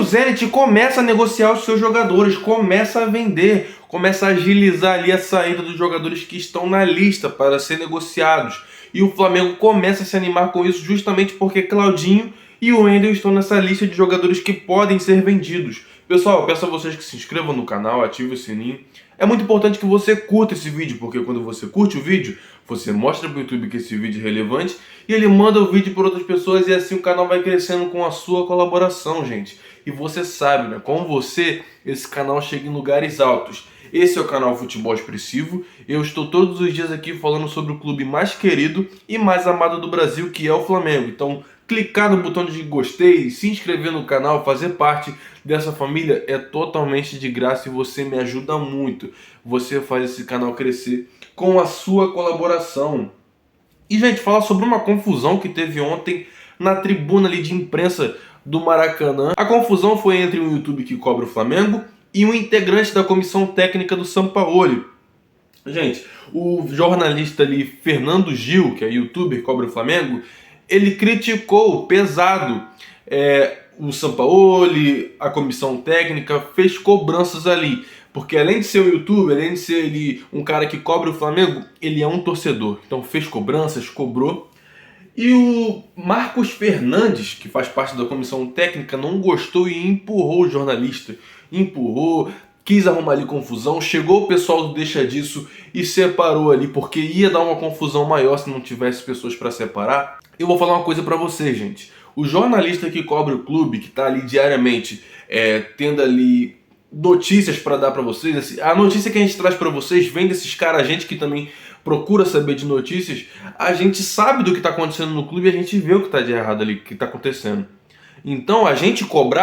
o Zenit começa a negociar os seus jogadores, começa a vender, começa a agilizar ali a saída dos jogadores que estão na lista para ser negociados. E o Flamengo começa a se animar com isso justamente porque Claudinho e o Wendel estão nessa lista de jogadores que podem ser vendidos. Pessoal, eu peço a vocês que se inscrevam no canal, ativem o sininho. É muito importante que você curta esse vídeo, porque quando você curte o vídeo, você mostra para o YouTube que esse vídeo é relevante e ele manda o vídeo para outras pessoas e assim o canal vai crescendo com a sua colaboração, gente. E você sabe, né? Com você, esse canal chega em lugares altos. Esse é o canal Futebol Expressivo. Eu estou todos os dias aqui falando sobre o clube mais querido e mais amado do Brasil, que é o Flamengo. Então, clicar no botão de gostei, se inscrever no canal, fazer parte dessa família é totalmente de graça e você me ajuda muito. Você faz esse canal crescer com a sua colaboração. E, gente, falar sobre uma confusão que teve ontem na tribuna ali de imprensa do Maracanã. A confusão foi entre um YouTube que cobre o Flamengo e um integrante da comissão técnica do Sampaoli. Gente, o jornalista ali Fernando Gil, que é youtuber, cobre o Flamengo, ele criticou pesado o Sampaoli, a comissão técnica, fez cobranças ali. Porque além de ser um youtuber, além de ser ele um cara que cobre o Flamengo, ele é um torcedor. Então fez cobranças, cobrou. E o Marcos Fernandes, que faz parte da comissão técnica, não gostou e empurrou o jornalista. Empurrou, quis arrumar ali confusão, chegou o pessoal do Deixa Disso e separou ali, porque ia dar uma confusão maior se não tivesse pessoas para separar. Eu vou falar uma coisa para vocês, gente. O jornalista que cobre o clube, que está ali diariamente tendo ali notícias para dar para vocês, assim, a notícia que a gente traz para vocês vem desses caras, a gente que também procura saber de notícias, a gente sabe do que está acontecendo no clube e a gente vê o que está de errado ali, o que está acontecendo. Então a gente cobra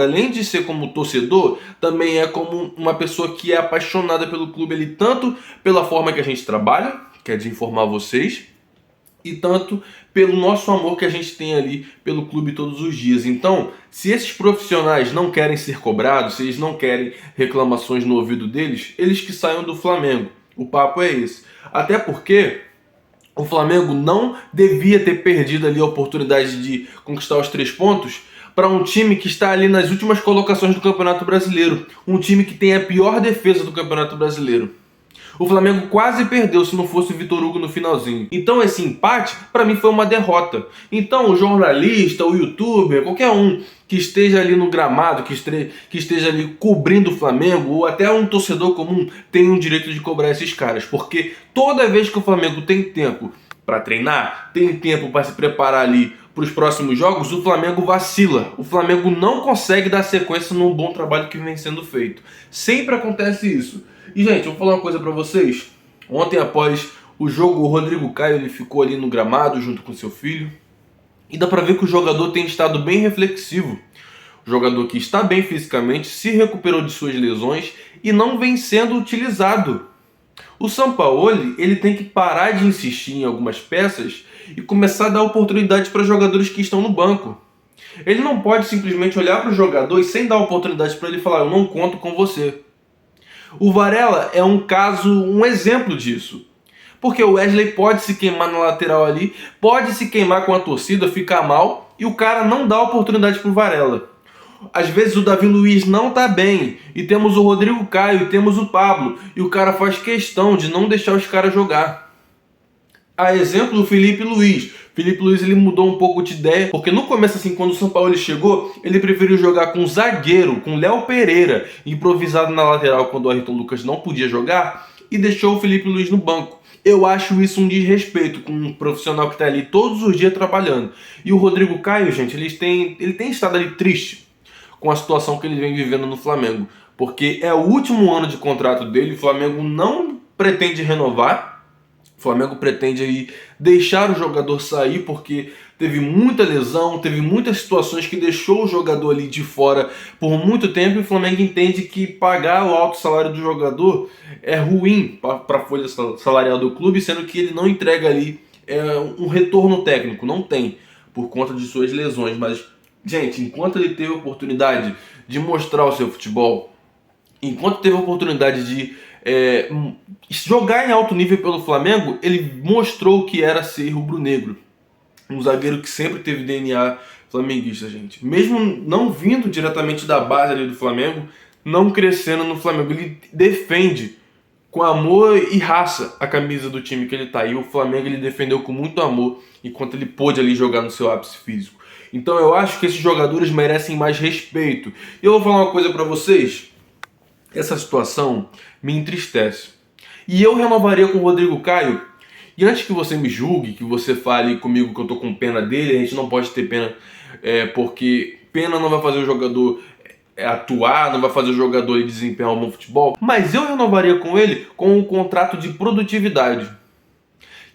além de ser como torcedor, também é como uma pessoa que é apaixonada pelo clube ali, tanto pela forma que a gente trabalha, que é de informar vocês, e tanto pelo nosso amor que a gente tem ali pelo clube todos os dias. Então, se esses profissionais não querem ser cobrados, se eles não querem reclamações no ouvido deles, eles que saiam do Flamengo. O papo é esse. Até porque o Flamengo não devia ter perdido ali a oportunidade de conquistar os 3 pontos para um time que está ali nas últimas colocações do Campeonato Brasileiro. Um time que tem a pior defesa do Campeonato Brasileiro. O Flamengo quase perdeu se não fosse o Vitor Hugo no finalzinho. Então esse empate, para mim, foi uma derrota. Então o jornalista, o youtuber, qualquer um que esteja ali no gramado, que esteja ali cobrindo o Flamengo, ou até um torcedor comum, tem o direito de cobrar esses caras. Porque toda vez que o Flamengo tem tempo para treinar, tem tempo para se preparar ali para os próximos jogos, o Flamengo vacila. O Flamengo não consegue dar sequência num bom trabalho que vem sendo feito. Sempre acontece isso. E, gente, eu vou falar uma coisa pra vocês. Ontem, após o jogo, o Rodrigo Caio ele ficou ali no gramado junto com seu filho. E dá pra ver que o jogador tem estado bem reflexivo. O jogador que está bem fisicamente, se recuperou de suas lesões e não vem sendo utilizado. O Sampaoli, ele tem que parar de insistir em algumas peças e começar a dar oportunidade para jogadores que estão no banco. Ele não pode simplesmente olhar para o jogador e sem dar oportunidade para ele falar, eu não conto com você. O Varela é um exemplo disso. Porque o Wesley pode se queimar na lateral ali, pode se queimar com a torcida, ficar mal, e o cara não dá oportunidade pro Varela. Às vezes o Davi Luiz não tá bem, e temos o Rodrigo Caio, e temos o Pablo, e o cara faz questão de não deixar os caras jogar. A exemplo do Felipe Luiz. Felipe Luiz ele mudou um pouco de ideia, porque no começo, assim, quando o Sampaoli chegou, ele preferiu jogar com zagueiro, com Léo Pereira, improvisado na lateral quando o Ayrton Lucas não podia jogar, e deixou o Felipe Luiz no banco. Eu acho isso um desrespeito com um profissional que está ali todos os dias trabalhando. E o Rodrigo Caio, gente, ele tem estado ali triste com a situação que ele vem vivendo no Flamengo, porque é o último ano de contrato dele, o Flamengo não pretende renovar. O Flamengo pretende aí deixar o jogador sair porque teve muita lesão, teve muitas situações que deixou o jogador ali de fora por muito tempo e o Flamengo entende que pagar o alto salário do jogador é ruim para a folha salarial do clube, sendo que ele não entrega ali um retorno técnico, não tem, por conta de suas lesões. Mas, gente, enquanto ele teve a oportunidade de mostrar o seu futebol, enquanto teve a oportunidade de jogar em alto nível pelo Flamengo, ele mostrou o que era ser rubro-negro. Um zagueiro que sempre teve DNA flamenguista, gente. Mesmo não vindo diretamente da base ali do Flamengo, não crescendo no Flamengo, ele defende com amor e raça a camisa do time que ele tá. E o Flamengo ele defendeu com muito amor enquanto ele pôde ali jogar no seu ápice físico. Então eu acho que esses jogadores merecem mais respeito. E eu vou falar uma coisa pra vocês. Essa situação me entristece. E eu renovaria com o Rodrigo Caio. E antes que você me julgue, que você fale comigo que eu tô com pena dele, a gente não pode ter pena, porque pena não vai fazer o jogador atuar, não vai fazer o jogador desempenhar um bom futebol. Mas eu renovaria com ele com um contrato de produtividade.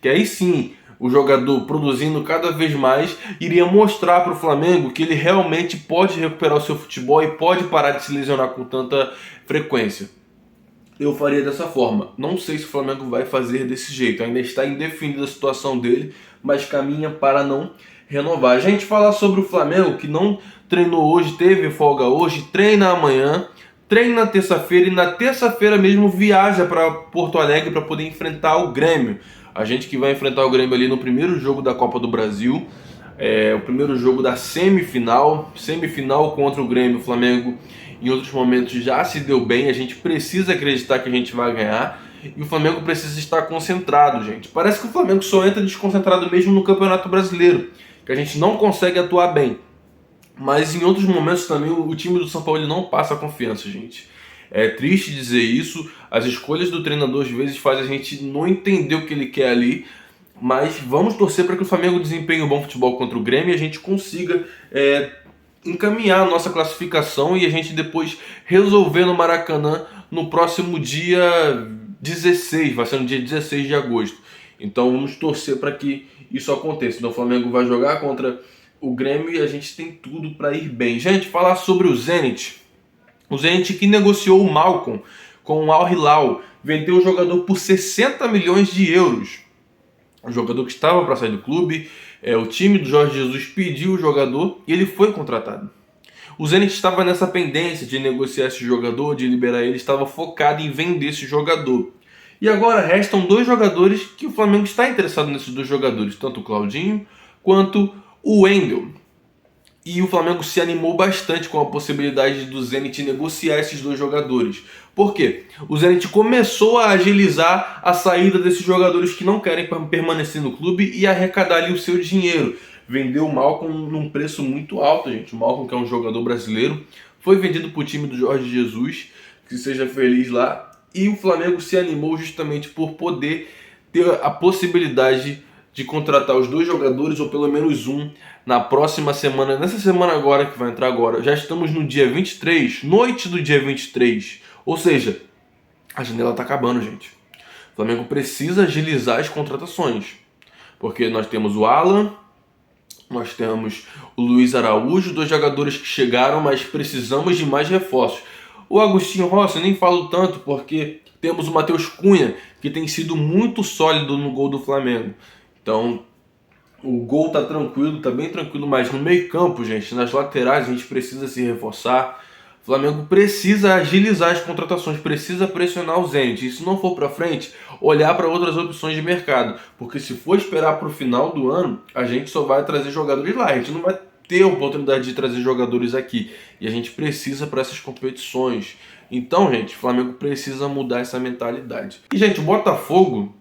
Que aí sim, o jogador produzindo cada vez mais iria mostrar para o Flamengo que ele realmente pode recuperar o seu futebol e pode parar de se lesionar com tanta frequência. Eu faria dessa forma. Não sei se o Flamengo vai fazer desse jeito. Ainda está indefinida a situação dele, mas caminha para não renovar. A gente falar sobre o Flamengo, que não treinou hoje, teve folga hoje, treina amanhã, treina na terça-feira e na terça-feira mesmo viaja para Porto Alegre para poder enfrentar o Grêmio. A gente que vai enfrentar o Grêmio ali no primeiro jogo da Copa do Brasil, o primeiro jogo da semifinal contra o Grêmio. O Flamengo em outros momentos já se deu bem, a gente precisa acreditar que a gente vai ganhar e o Flamengo precisa estar concentrado, gente. Parece que o Flamengo só entra desconcentrado mesmo no Campeonato Brasileiro, que a gente não consegue atuar bem. Mas em outros momentos também o time do São Paulo não passa confiança, gente. É triste dizer isso, as escolhas do treinador às vezes fazem a gente não entender o que ele quer ali, mas vamos torcer para que o Flamengo desempenhe um bom futebol contra o Grêmio e a gente consiga encaminhar a nossa classificação e a gente depois resolver no Maracanã no próximo dia 16, vai ser no dia 16 de agosto. Então vamos torcer para que isso aconteça. Então o Flamengo vai jogar contra o Grêmio e a gente tem tudo para ir bem. Gente, falar sobre o Zenit. O Zenit que negociou o Malcom com o Al Hilal, vendeu o jogador por 60 milhões de euros. O jogador que estava para sair do clube, o time do Jorge Jesus pediu o jogador e ele foi contratado. O Zenit estava nessa pendência de negociar esse jogador, de liberar ele, estava focado em vender esse jogador. E agora restam dois jogadores que o Flamengo está interessado nesses dois jogadores, tanto o Claudinho quanto o Wendel. E o Flamengo se animou bastante com a possibilidade do Zenit negociar esses dois jogadores. Por quê? O Zenit começou a agilizar a saída desses jogadores que não querem permanecer no clube e arrecadar ali o seu dinheiro. Vendeu o Malcom num preço muito alto, gente. O Malcom, que é um jogador brasileiro, foi vendido para o time do Jorge Jesus, que seja feliz lá. E o Flamengo se animou justamente por poder ter a possibilidade de contratar os dois jogadores, ou pelo menos um, na próxima semana, nessa semana agora que vai entrar agora. Já estamos no dia 23, noite do dia 23, ou seja, a janela está acabando, gente. O Flamengo precisa agilizar as contratações, porque nós temos o Alan, nós temos o Luiz Araújo, dois jogadores que chegaram, mas precisamos de mais reforços. O Agostinho Rossi eu nem falo tanto, porque temos o Matheus Cunha, que tem sido muito sólido no gol do Flamengo. Então, o gol tá tranquilo, tá bem tranquilo, mas no meio campo, gente, nas laterais a gente precisa se reforçar. O Flamengo precisa agilizar as contratações, precisa pressionar o Zenit. E se não for para frente, olhar para outras opções de mercado. Porque se for esperar para o final do ano, a gente só vai trazer jogadores lá. A gente não vai ter a oportunidade de trazer jogadores aqui. E a gente precisa para essas competições. Então, gente, o Flamengo precisa mudar essa mentalidade. E, gente, o Botafogo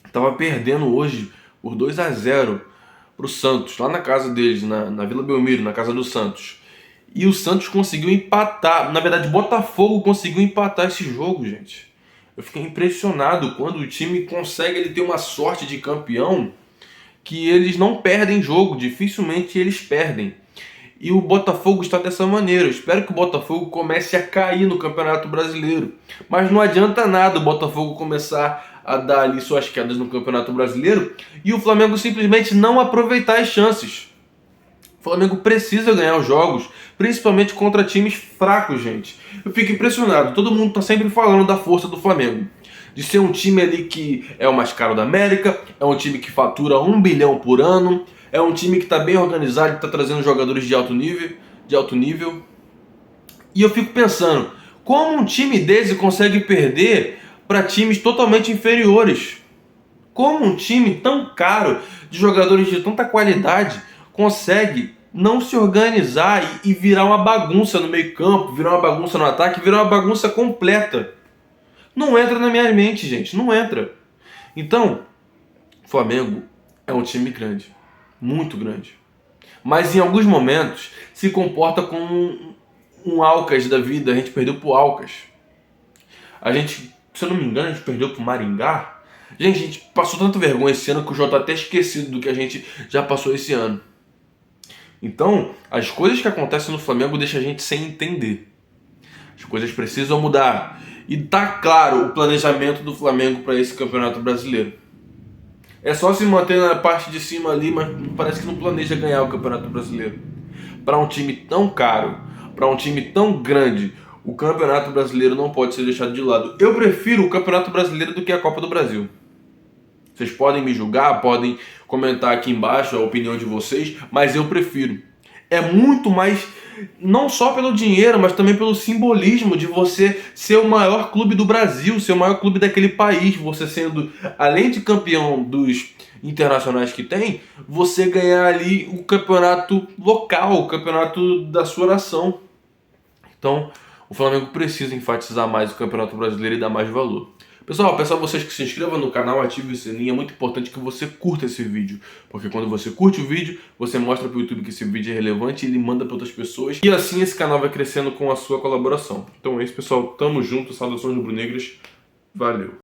estava perdendo hoje por 2-0 para o Santos, lá na casa deles, na Vila Belmiro, na casa do Santos. E o Santos conseguiu empatar. Na verdade, o Botafogo conseguiu empatar esse jogo, gente. Eu fiquei impressionado quando o time consegue ele ter uma sorte de campeão que eles não perdem jogo, dificilmente eles perdem. E o Botafogo está dessa maneira. Eu espero que o Botafogo comece a cair no Campeonato Brasileiro. Mas não adianta nada o Botafogo começar a dar ali suas quedas no Campeonato Brasileiro e o Flamengo simplesmente não aproveitar as chances. O Flamengo precisa ganhar os jogos, principalmente contra times fracos, gente. Eu fico impressionado. Todo mundo está sempre falando da força do Flamengo. De ser um time ali que é o mais caro da América, é um time que fatura 1 bilhão por ano, é um time que está bem organizado, que está trazendo jogadores de alto nível. E eu fico pensando, como um time desse consegue perder para times totalmente inferiores? Como um time tão caro, de jogadores de tanta qualidade, consegue não se organizar e virar uma bagunça no meio-campo, virar uma bagunça no ataque, virar uma bagunça completa. Não entra na minha mente, gente, não entra. Então, o Flamengo é um time grande, muito grande. Mas em alguns momentos se comporta como um Alcas da vida. A gente perdeu pro Alcas. A gente, se eu não me engano, a gente perdeu pro Maringá. Gente, a gente passou tanta vergonha esse ano que eu já tô até esquecido do que a gente já passou esse ano. Então, as coisas que acontecem no Flamengo deixam a gente sem entender. As coisas precisam mudar. E tá claro o planejamento do Flamengo para esse Campeonato Brasileiro. É só se manter na parte de cima ali, mas parece que não planeja ganhar o Campeonato Brasileiro. Para um time tão caro, para um time tão grande, o Campeonato Brasileiro não pode ser deixado de lado. Eu prefiro o Campeonato Brasileiro do que a Copa do Brasil. Vocês podem me julgar, podem comentar aqui embaixo a opinião de vocês, mas eu prefiro. É muito mais, não só pelo dinheiro, mas também pelo simbolismo de você ser o maior clube do Brasil, ser o maior clube daquele país, você sendo, além de campeão dos internacionais que tem, você ganhar ali o campeonato local, o campeonato da sua nação. Então, o Flamengo precisa enfatizar mais o Campeonato Brasileiro e dar mais valor. Pessoal, peço a vocês que se inscrevam no canal, ative o sininho. É muito importante que você curta esse vídeo, porque quando você curte o vídeo, você mostra para o YouTube que esse vídeo é relevante e ele manda para outras pessoas. E assim esse canal vai crescendo com a sua colaboração. Então é isso, pessoal. Tamo junto. Saudações rubro-negras. Valeu.